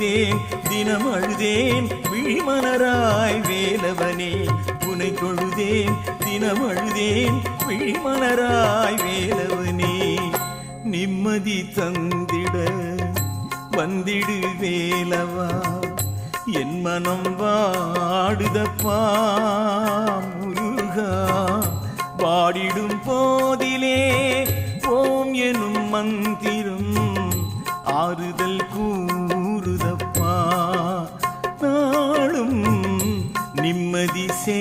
தொழுதேன் தினம் அழுதேன் விழிமலராய் வேலவனே உனை தொழுதேன் தினம் அழுதேன் விழிமலராய் வேலவனே நிம்மதி தந்திட வந்திடு வேலவா என் மனம் வாடுதப்பா முருகா பாடிடும் போதிலே ஓம் எனும் மந்திரம் ஆறுதல் கூறுதப்பா நாளும் நிம்மதி சே